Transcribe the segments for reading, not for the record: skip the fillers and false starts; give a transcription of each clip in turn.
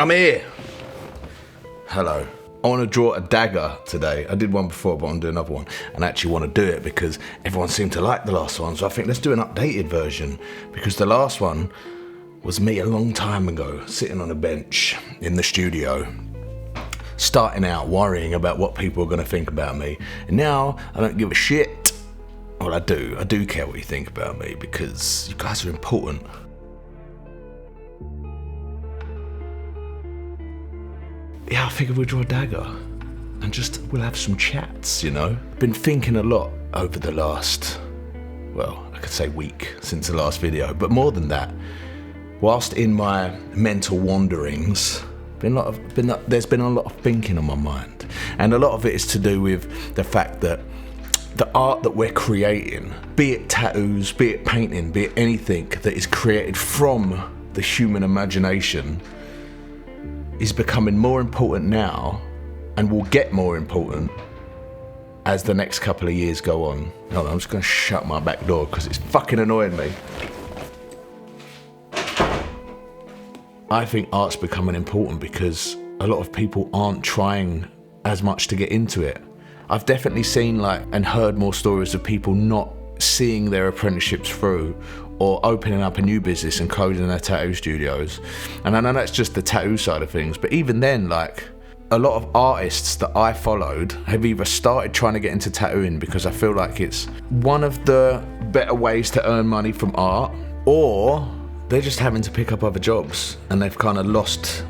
I'm here. Hello. I want to draw a dagger today. I did one before, but I want to do another one. And I actually want to do it because everyone seemed to like the last one. So I think let's do an updated version. Because the last one was me a long time ago, sitting on a bench in the studio, starting out, worrying about what people are going to think about me. And now I don't give a shit. Well, I do. I do care what you think about me because you guys are important. Yeah, I figured we'd draw a dagger and just we'll have some chats, you know. Been thinking a lot over the last, well, I could say week since the last video, but more than that, whilst in my mental wanderings, there's been a lot of thinking on my mind. And a lot of it is to do with the fact that the art that we're creating, be it tattoos, be it painting, be it anything that is created from the human imagination, is becoming more important now and will get more important as the next couple of years go on. Hold on, I'm just going to shut my back door because it's fucking annoying me. I think art's becoming important because a lot of people aren't trying as much to get into it. I've definitely seen and heard more stories of people not seeing their apprenticeships through or opening up a new business and closing their tattoo studios. And I know that's just the tattoo side of things, but even then, a lot of artists that I followed have either started trying to get into tattooing because I feel like it's one of the better ways to earn money from art, or they're just having to pick up other jobs and they've kind of lost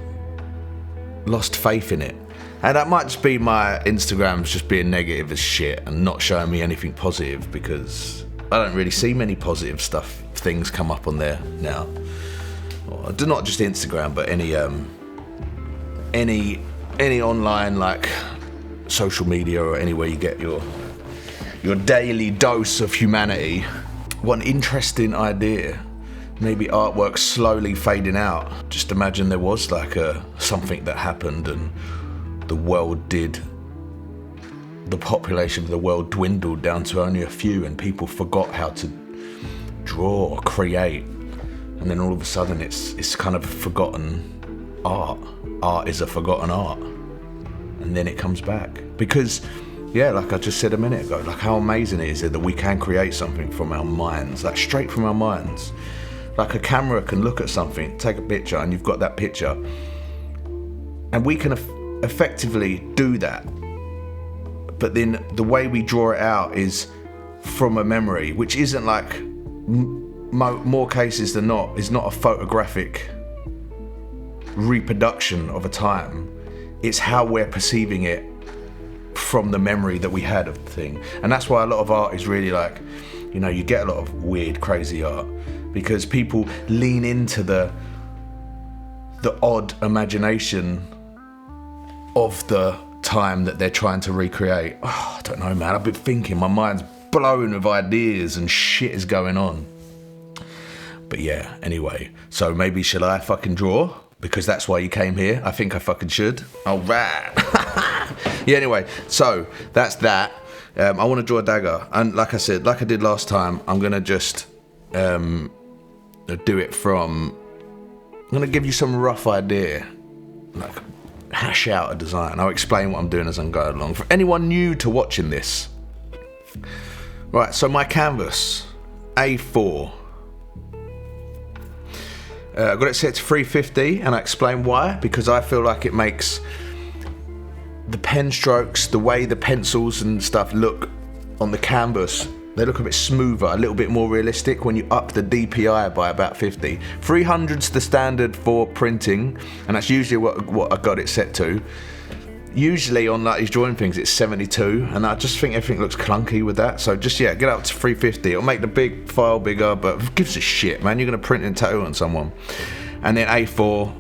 faith in it. And that might just be my Instagram's just being negative as shit and not showing me anything positive because I don't really see many positive things come up on there now. Or, not just Instagram, but any online social media or anywhere you get your daily dose of humanity. One interesting idea. Maybe artwork slowly fading out. Just imagine there was something that happened and the population of the world dwindled down to only a few and people forgot how to draw or create. And then all of a sudden it's kind of forgotten art. Art is a forgotten art. And then it comes back. Because, yeah, like I just said a minute ago, how amazing it is that we can create something from our minds, straight from our minds. A camera can look at something, take a picture, and you've got that picture. And we can effectively do that. But then the way we draw it out is from a memory, which isn't more cases than not, is not a photographic reproduction of a time. It's how we're perceiving it from the memory that we had of the thing. And that's why a lot of art is really you get a lot of weird, crazy art because people lean into the odd imagination of the time that they're trying to recreate. Oh, I don't know, man. I've been thinking, my mind's blown with ideas and shit is going on. But yeah, anyway, so maybe should I fucking draw? Because that's why you came here. I think I fucking should. All right. Yeah, anyway, so that's that. I want to draw a dagger. And like I said, like I did last time, I'm going to just do it from... I'm going to give you some rough idea. Hash out a design. I'll explain what I'm doing as I'm going along. For anyone new to watching this. Right, so my canvas, A4. I've got it set to 350 and I explain why. Because I feel like it makes the pen strokes, the way the pencils and stuff look on the canvas, they look a bit smoother, a little bit more realistic when you up the DPI by about 50. 300's the standard for printing, and that's usually what I got it set to. Usually on these drawing things it's 72, and I just think everything looks clunky with that. So just, get up to 350. It'll make the big file bigger, but who gives a shit, man? You're gonna print and tattoo on someone. And then A4,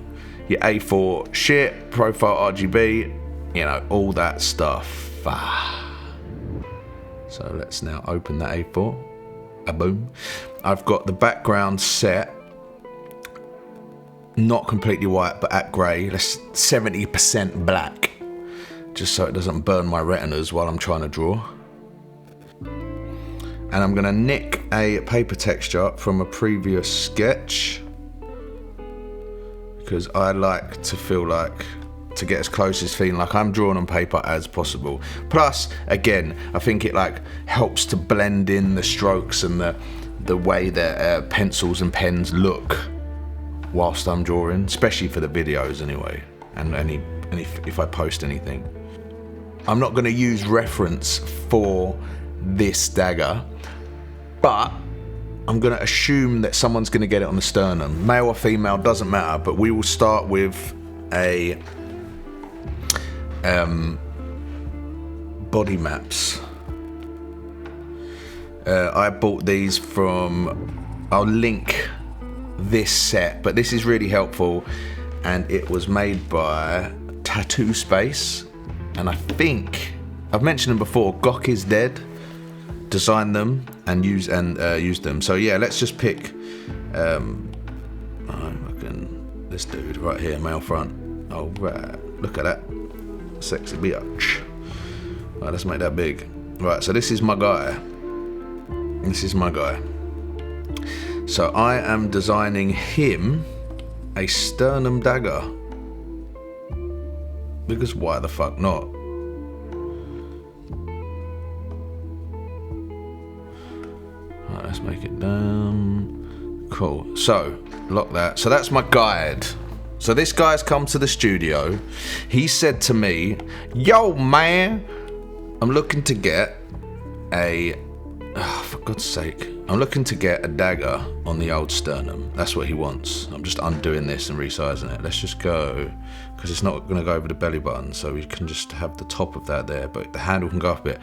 your A4 shit, profile RGB, all that stuff. So let's now open that A4. Boom. I've got the background set, not completely white, but at grey. That's 70% black, just so it doesn't burn my retinas while I'm trying to draw. And I'm gonna nick a paper texture from a previous sketch, because I like to feel like, to get as close as feeling like I'm drawing on paper as possible. Plus, again, I think it like helps to blend in the strokes and the way that pencils and pens look whilst I'm drawing, especially for the videos anyway, and if I post anything. I'm not going to use reference for this dagger, but I'm going to assume that someone's going to get it on the sternum. Male or female, doesn't matter, but we will start with a body maps. I bought these from, I'll link this set, but this is really helpful, and it was made by Tattoo Space, and I think I've mentioned them before. Gok is Dead designed them and used them. So yeah, let's just pick this dude right here, male front. Oh right, look at that sexy bitch. Right, let's make that big. Right, so this is my guy. So I am designing him a sternum dagger, because why the fuck not? Right, let's make it down. Cool. So lock that. So that's my guide. So this guy's come to the studio. He said to me, "Yo man, I'm looking to get a, for God's sake, I'm looking to get a dagger on the old sternum." That's what he wants. I'm just undoing this and resizing it. Let's just go, because it's not going to go over the belly button, so we can just have the top of that there, but the handle can go up a bit.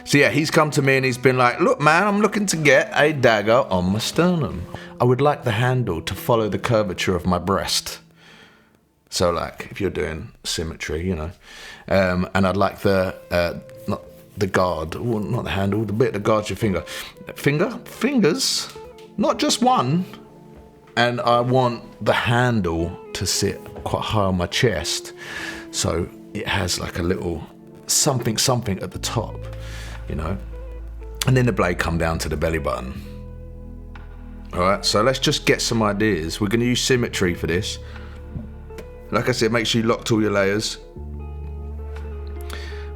So yeah, he's come to me and he's been like, "Look man, I'm looking to get a dagger on my sternum. I would like the handle to follow the curvature of my breast." So like, if you're doing symmetry, you know, and I'd like the, not the guard, well, not the handle, the bit that guards your fingers, not just one. And I want the handle to sit quite high on my chest, so it has like a little something at the top, you know, and then the blade come down to the belly button. All right, so let's just get some ideas. We're gonna use symmetry for this. Like I said, make sure you locked all your layers.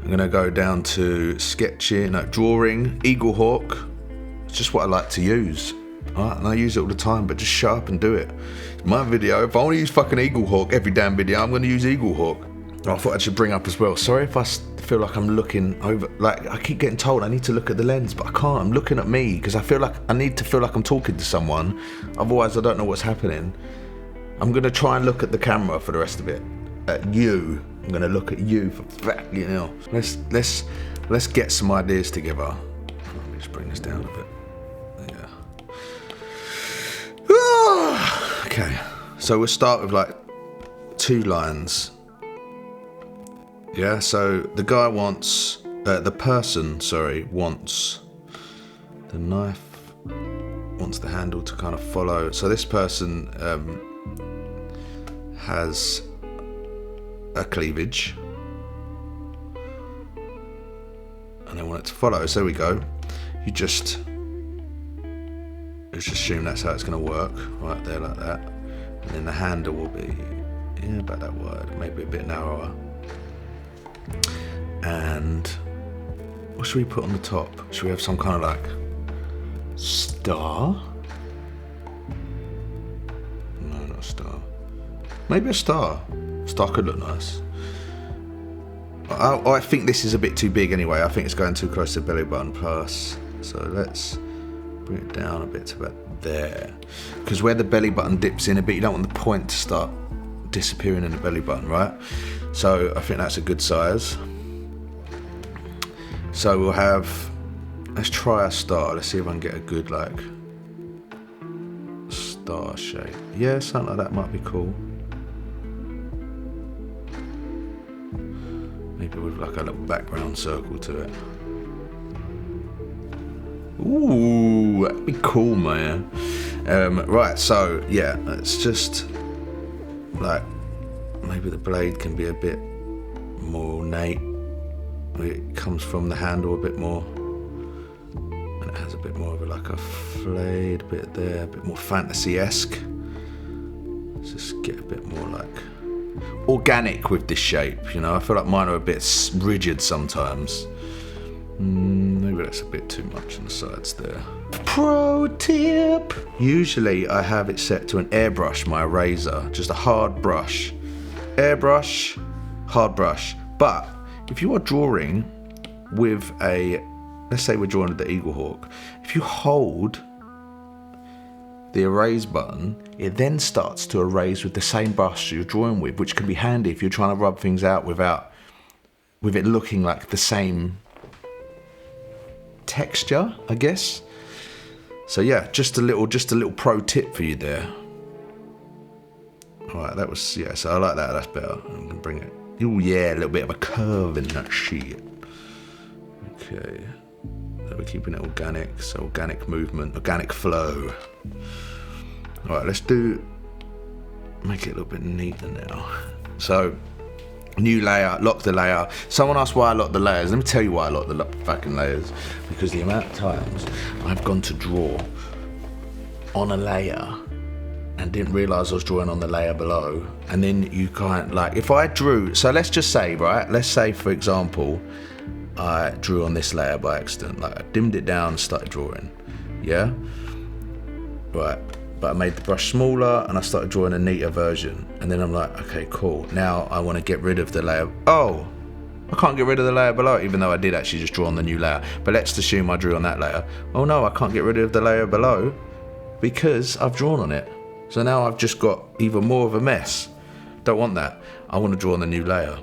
I'm gonna go down to sketching, drawing, Eagle Hawk. It's just what I like to use. All right, and I use it all the time, but just shut up and do it. It's my video. If I want to use fucking Eagle Hawk every damn video, I'm gonna use Eagle Hawk. I thought I should bring up as well. Sorry if I feel like I'm looking over, like I keep getting told I need to look at the lens, but I can't. I'm looking at me because I feel like I need to feel like I'm talking to someone. Otherwise, I don't know what's happening. I'm gonna try and look at the camera for the rest of it. At you. I'm gonna look at you for that, you know. Let's get some ideas together. Let me just bring this down a bit. Yeah. Okay. So we'll start with like 2 lines. Yeah. So the guy wants, the person wants the knife, wants the handle to kind of follow. So this person has a cleavage and I want it to follow. So there we go. Let's just assume that's how it's going to work, right there like that, and then the handle will be about that wide, maybe a bit narrower. And what should we put on the top? Should we have some kind of like star? No, not a star. Maybe a star. Star could look nice. I think this is a bit too big anyway. I think it's going too close to the belly button plus. So let's bring it down a bit to about there. Because where the belly button dips in a bit, you don't want the point to start disappearing in the belly button, right? So I think that's a good size. So we'll have, let's try a star. Let's see if I can get a good like star shape. Yeah, something like that might be cool. Maybe with like a little background circle to it. Ooh, that'd be cool, man. Right, so yeah, it's just like maybe the blade can be a bit more ornate. It comes from the handle a bit more, and it has a bit more of like a flayed bit there, a bit more fantasy-esque. just get a bit more like organic with this shape, you know. I feel like mine are a bit rigid sometimes. Maybe that's a bit too much on the sides there. Pro tip! Usually I have it set to an airbrush, my eraser, just a hard brush. Airbrush, hard brush. But if you are drawing with a, let's say we're drawing with the Eagle Hawk, if you hold the erase button, it then starts to erase with the same brush you're drawing with, which can be handy if you're trying to rub things out with it looking like the same texture, I guess. So yeah, just a little pro tip for you there. All right, that was, yeah, so I like that, that's better. I'm gonna bring it, oh yeah, a little bit of a curve in that shit. Okay, so we're keeping it organic, so organic movement, organic flow. All right, let's make it a little bit neater now. So, new layer, lock the layer. Someone asked why I locked the layers. Let me tell you why I locked the fucking layers. Because the amount of times I've gone to draw on a layer and didn't realise I was drawing on the layer below. And then you can't, like, if I drew, so let's just say, right, let's say for example, I drew on this layer by accident. Like I dimmed it down and started drawing, yeah? Right, but I made the brush smaller and I started drawing a neater version. And then I'm like, okay, cool. Now I want to get rid of the layer. Oh, I can't get rid of the layer below, even though I did actually just draw on the new layer. But let's assume I drew on that layer. Oh no, I can't get rid of the layer below because I've drawn on it. So now I've just got even more of a mess. Don't want that. I want to draw on the new layer.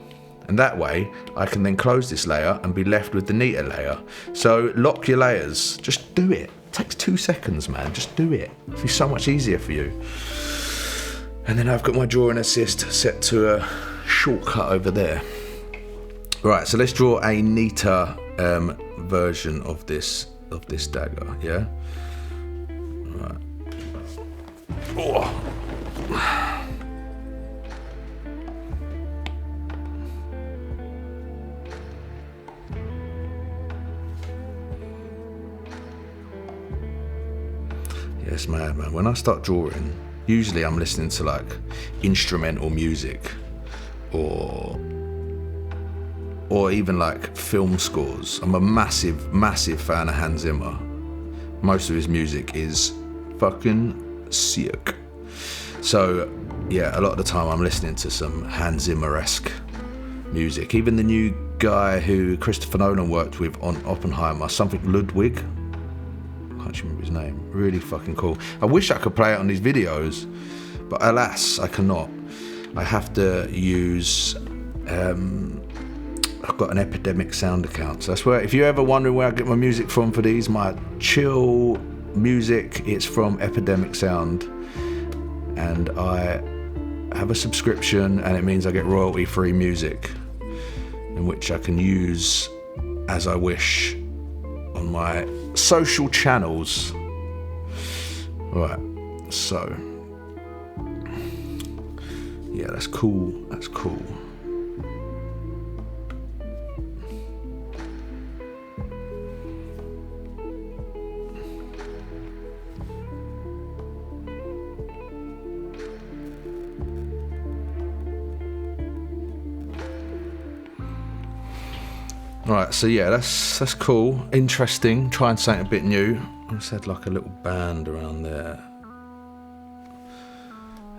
And that way I can then close this layer and be left with the neater layer. So lock your layers, just do it. Takes 2 seconds, man, just do it. It'll be so much easier for you. And then I've got my drawing assist set to a shortcut over there. Right, so let's draw a neater version of this dagger, yeah? Right. Oh. It's mad, man. When I start drawing, usually I'm listening to like instrumental music or even like film scores. I'm a massive fan of Hans Zimmer. Most of his music is fucking sick. So yeah, a lot of the time I'm listening to some Hans Zimmer-esque music. Even the new guy who Christopher Nolan worked with on Oppenheimer, something Ludwig, I can't remember his name, really fucking cool. I wish I could play it on these videos, but alas, I cannot. I have to use, I've got an Epidemic Sound account, so that's where, if you're ever wondering where I get my music from for these, my chill music, it's from Epidemic Sound, and I have a subscription, and it means I get royalty-free music, in which I can use as I wish on my social channels. Right, so yeah, that's cool, that's cool. Right, so yeah, that's cool, interesting, trying something a bit new. I just had like a little band around there.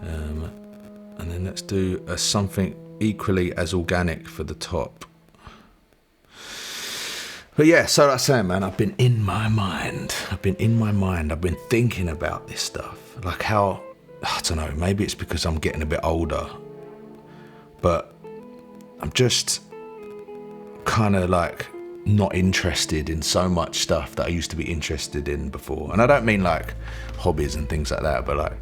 And then let's do something equally as organic for the top. But yeah, so like I was saying, man, I've been in my mind. I've been thinking about this stuff. Like how, I don't know, maybe it's because I'm getting a bit older, but I'm just kind of like not interested in so much stuff that I used to be interested in before. And I don't mean like hobbies and things like that, but like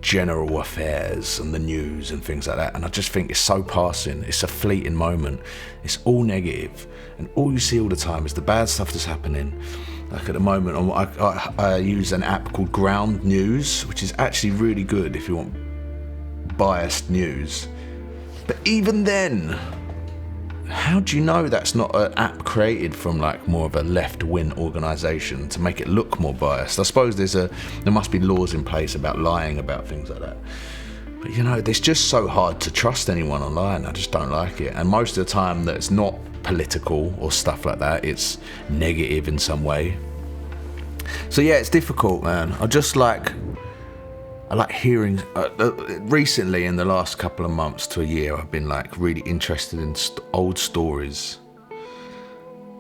general affairs and the news and things like that. And I just think it's so passing, it's a fleeting moment, it's all negative, and all you see all the time is the bad stuff that's happening. Like at the moment, I use an app called Ground News, which is actually really good if you want biased news. But even then, how do you know that's not an app created from like more of a left-wing organisation to make it look more biased? I suppose there must be laws in place about lying about things like that. But you know, it's just so hard to trust anyone online. I just don't like it. And most of the time that it's not political or stuff like that, it's negative in some way. So yeah, it's difficult, man. I like hearing, recently in the last couple of months to a year, I've been like really interested in old stories,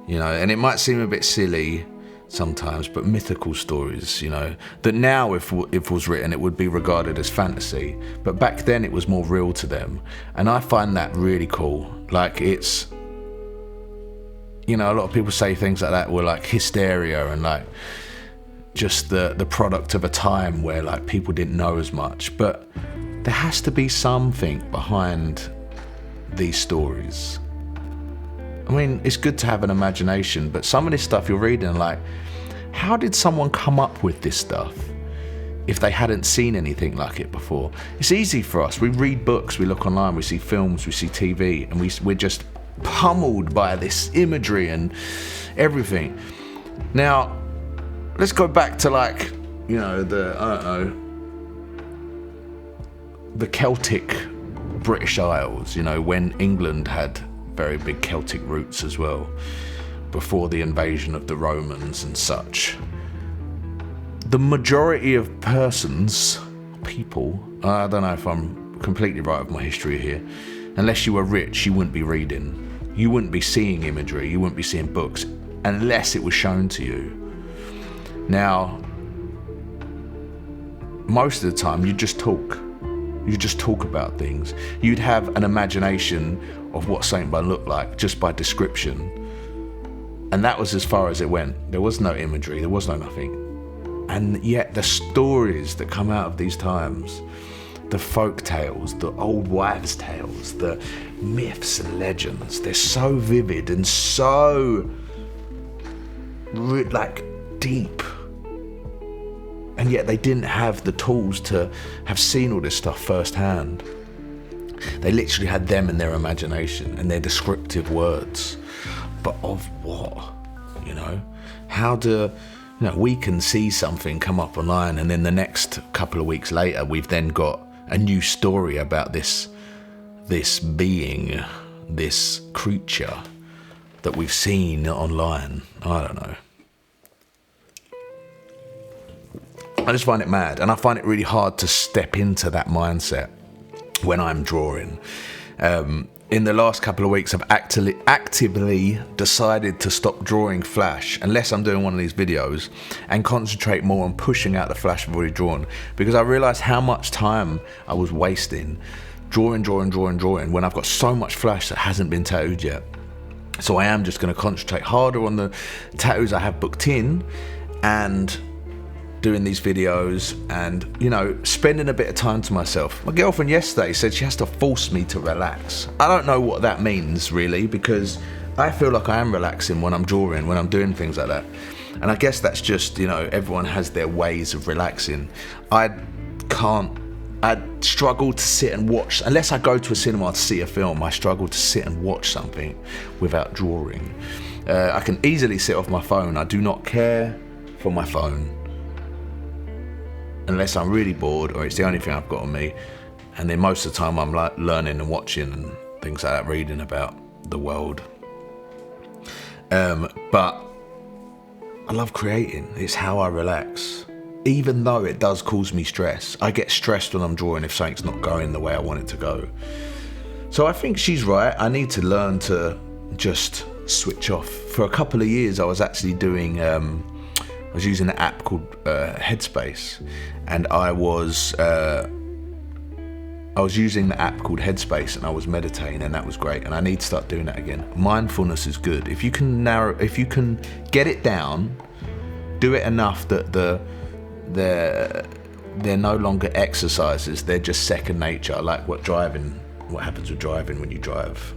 you know, and it might seem a bit silly sometimes, but mythical stories, you know, that now if it was written, it would be regarded as fantasy, but back then it was more real to them. And I find that really cool. Like, it's, you know, a lot of people say things like that were like hysteria and like just the product of a time where like people didn't know as much, but there has to be something behind these stories. I mean, it's good to have an imagination, but some of this stuff you're reading, like, how did someone come up with this stuff if they hadn't seen anything like it before? It's easy for us. We read books, we look online, we see films, we see TV, and we're just pummeled by this imagery and everything. Now, let's go back to like, you know, the Celtic British Isles, you know, when England had very big Celtic roots as well, before the invasion of the Romans and such. The majority of people, I don't know if I'm completely right with my history here, unless you were rich, you wouldn't be reading. You wouldn't be seeing imagery, you wouldn't be seeing books, unless it was shown to you. Now, most of the time, you just talk. You just talk about things. You'd have an imagination of what something might look like just by description. And that was as far as it went. There was no imagery, there was no nothing. And yet the stories that come out of these times, the folk tales, the old wives' tales, the myths and legends, they're so vivid and so like deep. And yet they didn't have the tools to have seen all this stuff firsthand. They literally had them in their imagination and their descriptive words. But of what? You know? How do, you know, we can see something come up online and then the next couple of weeks later we've then got a new story about this being, this creature that we've seen online. I don't know. I just find it mad, and I find it really hard to step into that mindset when I'm drawing. In the last couple of weeks, I've actively decided to stop drawing Flash, unless I'm doing one of these videos, and concentrate more on pushing out the Flash I've already drawn, because I realised how much time I was wasting drawing when I've got so much Flash that hasn't been tattooed yet. So I am just going to concentrate harder on the tattoos I have booked in, and doing these videos and, you know, spending a bit of time to myself. My girlfriend yesterday said she has to force me to relax. I don't know what that means really, because I feel like I am relaxing when I'm drawing, when I'm doing things like that. And I guess that's just, you know, everyone has their ways of relaxing. I struggle to sit and watch, unless I go to a cinema to see a film, I struggle to sit and watch something without drawing. I can easily sit off my phone. I do not care for my phone, unless I'm really bored or it's the only thing I've got on me. And then most of the time I'm like learning and watching and things like that, reading about the world. But I love creating. It's how I relax. Even though it does cause me stress. I get stressed when I'm drawing if something's not going the way I want it to go. So I think she's right. I need to learn to just switch off. For a couple of years I was actually doing, I was using an app called Headspace, and I was using the app called Headspace, and I was meditating, and that was great. And I need to start doing that again. Mindfulness is good. If you can get it down, do it enough that they're no longer exercises. They're just second nature. Like what happens with driving when you drive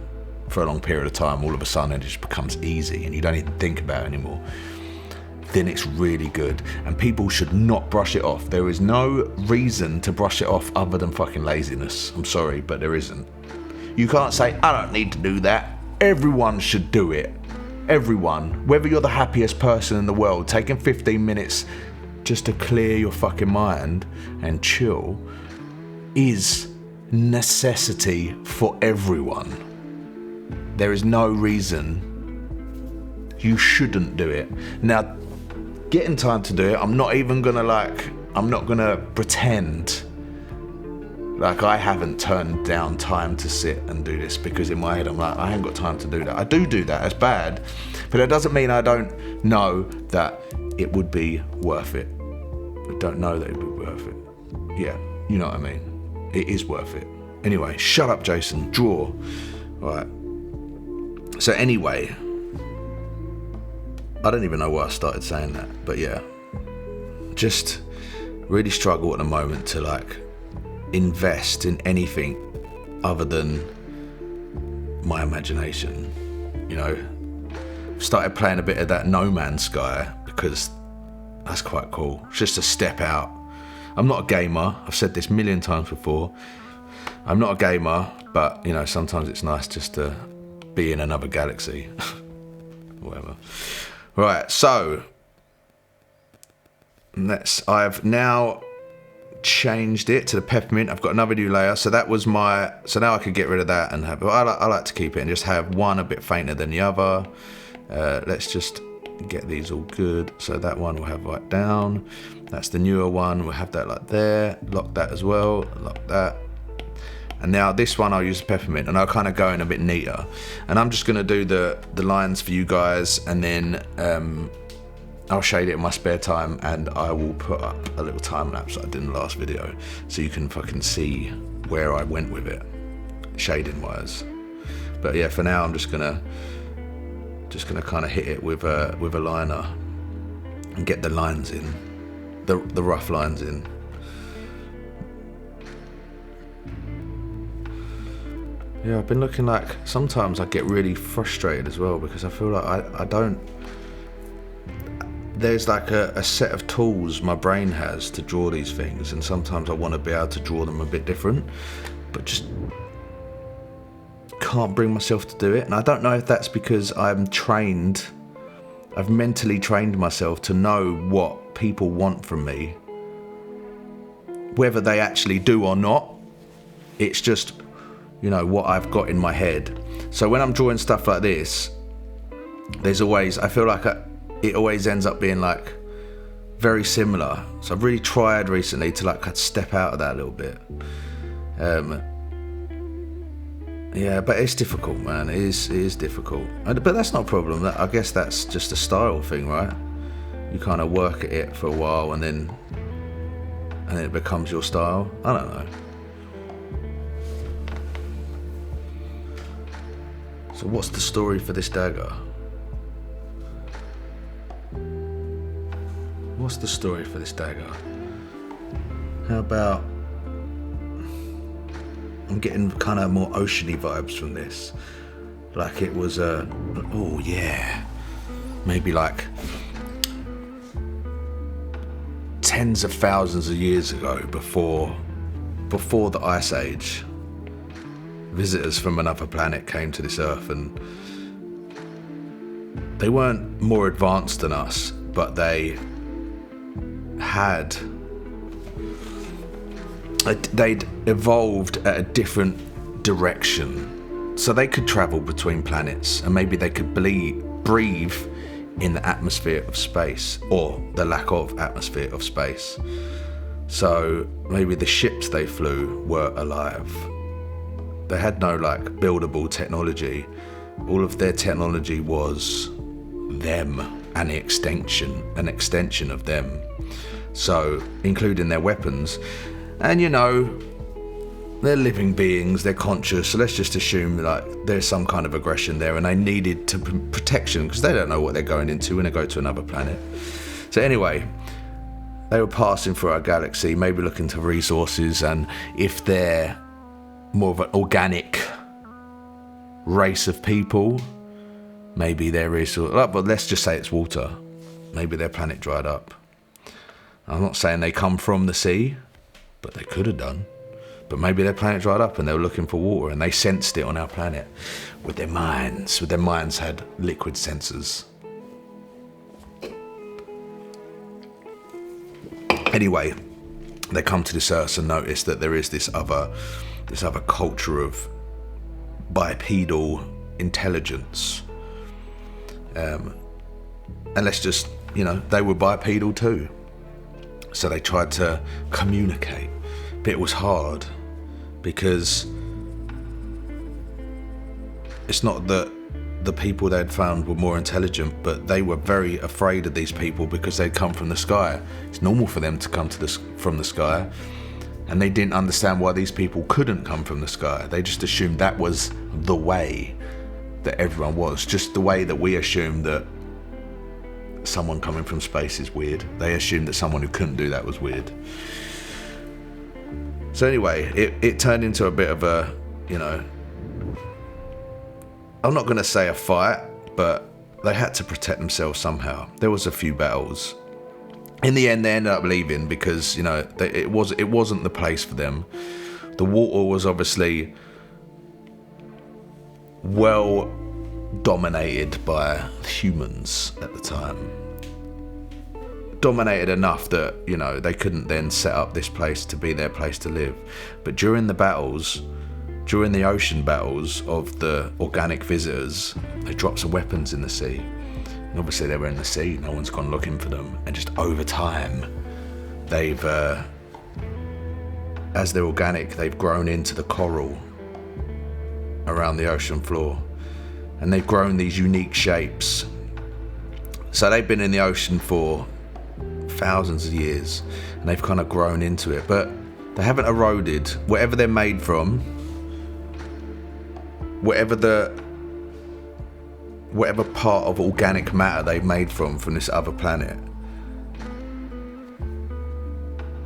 for a long period of time, all of a sudden it just becomes easy, and you don't even think about it anymore. Then it's really good, and people should not brush it off. There is no reason to brush it off other than fucking laziness. I'm sorry, but there isn't. You can't say, I don't need to do that. Everyone should do it. Everyone. Whether you're the happiest person in the world, taking 15 minutes just to clear your fucking mind and chill is necessity for everyone. There is no reason you shouldn't do it. Now, getting time to do it, I'm not gonna pretend like I haven't turned down time to sit and do this, because in my head I'm like, I ain't got time to do that. I do that, it's bad, but that doesn't mean I don't know that it would be worth it. I don't know that it would be worth it. Yeah, you know what I mean. It is worth it. Anyway, shut up, Jason. Draw. All right. So anyway, I don't even know why I started saying that, but yeah, just really struggle at the moment to like invest in anything other than my imagination. You know, started playing a bit of that No Man's Sky because that's quite cool. It's just a step out. I'm not a gamer. I've said this a million times before. I'm not a gamer, but you know, sometimes it's nice just to be in another galaxy. Whatever. Right, so I've now changed it to the peppermint. I've got another new layer, so that was so now I could get rid of that and have, I like to keep it and just have one a bit fainter than the other. Let's just get these all good. So that one we'll have right down. That's the newer one. We'll have that like there. Lock that as well. Lock that. And now this one I'll use the peppermint, and I'll kind of go in a bit neater. And I'm just gonna do the lines for you guys, and then I'll shade it in my spare time, and I will put up a little time lapse that I did in the last video, so you can fucking see where I went with it, shading wise. But yeah, for now I'm just gonna kind of hit it with a liner and get the lines in, the rough lines in. Yeah, I've been looking like, sometimes I get really frustrated as well, because I feel like I don't, there's like a set of tools my brain has to draw these things, and sometimes I want to be able to draw them a bit different, but just can't bring myself to do it. And I don't know if that's because I've mentally trained myself to know what people want from me, whether they actually do or not. It's just, you know, what I've got in my head. So when I'm drawing stuff like this, there's always, I feel like it always ends up being like very similar. So I've really tried recently to like step out of that a little bit. Yeah, but it's difficult, man. It is difficult. But that's not a problem. I guess that's just a style thing, right? You kind of work at it for a while, and then it becomes your style. I don't know. So what's the story for this dagger? What's the story for this dagger? How about, I'm getting kind of more oceany vibes from this. Like it was oh yeah, maybe like tens of thousands of years ago, before the Ice Age. Visitors from another planet came to this Earth, and they weren't more advanced than us, but they'd evolved at a different direction, so they could travel between planets, and maybe they could breathe in the atmosphere of space, or the lack of atmosphere of space. So maybe the ships they flew were alive. They had no like buildable technology. All of their technology was them, and an extension of them. So including their weapons. And you know, they're living beings, they're conscious, so let's just assume like there's some kind of aggression there, and they needed protection because they don't know what they're going into when they go to another planet. So anyway, they were passing through our galaxy, maybe looking to resources, and if they're more of an organic race of people, maybe their resource, but let's just say it's water. Maybe their planet dried up. I'm not saying they come from the sea, but they could have done. But maybe their planet dried up and they were looking for water and they sensed it on our planet with their minds. With their minds had liquid sensors. Anyway, they come to this Earth and notice that there is this other culture of bipedal intelligence. And let's just, they were bipedal too. So they tried to communicate, but it was hard because it's not that the people they'd found were more intelligent, but they were very afraid of these people because they'd come from the sky. It's normal for them to come from the sky, and they didn't understand why these people couldn't come from the sky. They just assumed that was the way that everyone was, just the way that we assume that someone coming from space is weird. They assumed that someone who couldn't do that was weird. So anyway, it turned into a bit of a, I'm not going to say a fight, but they had to protect themselves somehow. There was a few battles. In the end, they ended up leaving because, it wasn't the place for them. The water was obviously well dominated by humans at the time. Dominated enough that, they couldn't then set up this place to be their place to live. But during the ocean battles of the organic visitors, they dropped some weapons in the sea. And obviously they were in the sea, no one's gone looking for them. And just over time, they've, as they're organic, they've grown into the coral around the ocean floor. And they've grown these unique shapes. So they've been in the ocean for thousands of years, and they've kind of grown into it, but they haven't eroded. Whatever they're made from, whatever part of organic matter they've made from this other planet,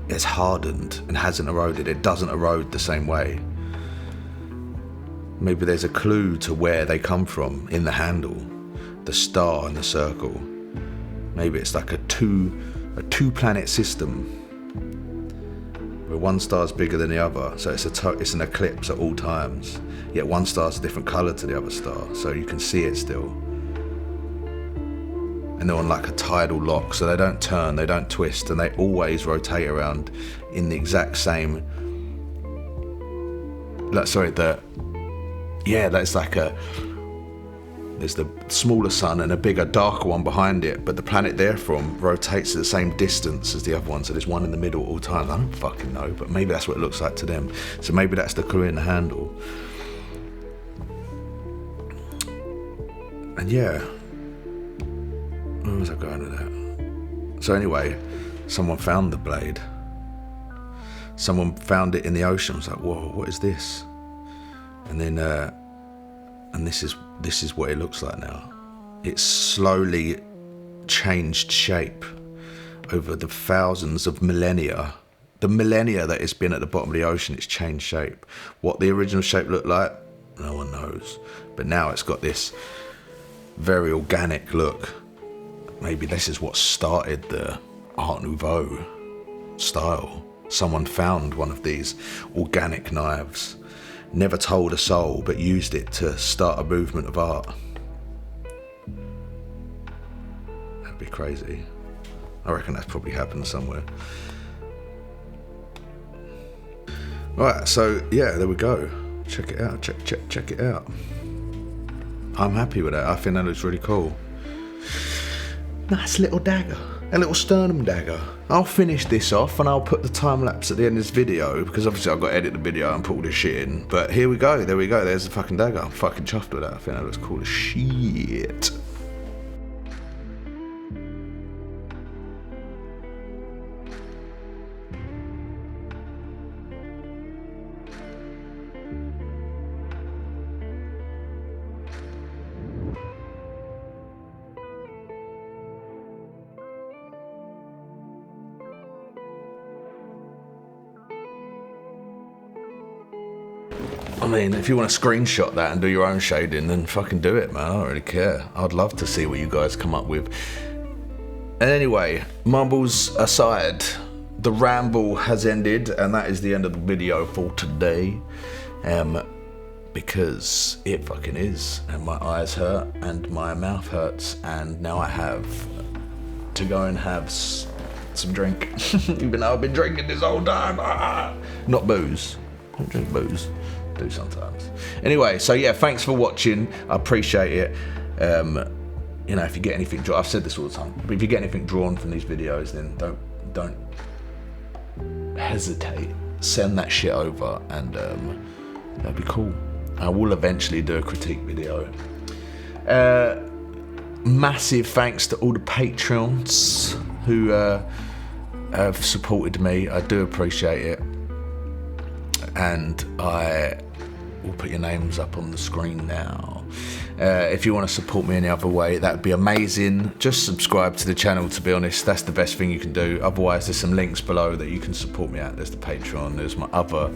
it's hardened and hasn't eroded. It doesn't erode the same way. Maybe there's a clue to where they come from in the handle, the star and the circle. Maybe it's like a two-planet system where one star's bigger than the other, so it's an eclipse at all times. Yet one star's a different colour to the other star, so you can see it still. And they're on like a tidal lock, so they don't turn, they don't twist, and they always rotate around in the exact same. That's like there's the smaller sun and a bigger, darker one behind it, but the planet they're from rotates at the same distance as the other one, so there's one in the middle at all times. I don't fucking know, but maybe that's what it looks like to them. So maybe that's the clue in the handle. And yeah, where was I going with that? So anyway, someone found the blade. Someone found it in the ocean. I was like, whoa, what is this? And then, and this is what it looks like now. It's slowly changed shape over the thousands of millennia. The millennia that it's been at the bottom of the ocean, it's changed shape. What the original shape looked like, no one knows. But now it's got this very organic look. Maybe this is what started the Art Nouveau style. Someone found one of these organic knives, never told a soul, but used it to start a movement of art. That'd be crazy. I reckon that's probably happened somewhere. Right, so yeah, there we go. Check it out, check it out. I'm happy with that. I think that looks really cool. Nice little dagger. A little sternum dagger. I'll finish this off and I'll put the time lapse at the end of this video, because obviously I've got to edit the video and put all this shit in. But here we go, there we go, there's the fucking dagger. I'm fucking chuffed with that. I think that looks cool as shit. I mean, if you want to screenshot that and do your own shading, then fucking do it, man. I don't really care. I'd love to see what you guys come up with. And anyway, mumbles aside, the ramble has ended, and that is the end of the video for today. Because it fucking is, and my eyes hurt and my mouth hurts, and now I have to go and have some drink, even though I've been drinking this whole time. Not booze. I don't drink booze. I do sometimes. Anyway, so yeah, thanks for watching. I appreciate it. You know, if you get anything drawn, I've said this all the time, but if you get anything drawn from these videos, then don't hesitate. Send that shit over, and that'd be cool. I will eventually do a critique video. Massive thanks to all the Patreons who have supported me. I do appreciate it. And I will put your names up on the screen now. If you want to support me any other way, that would be amazing. Just subscribe to the channel, to be honest. That's the best thing you can do. Otherwise, there's some links below that you can support me at. There's the Patreon, there's my other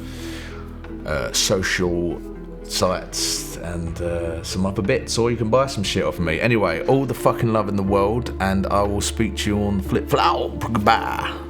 social sites, and some other bits, or you can buy some shit off of me. Anyway, all the fucking love in the world, and I will speak to you on the flip flow. Goodbye.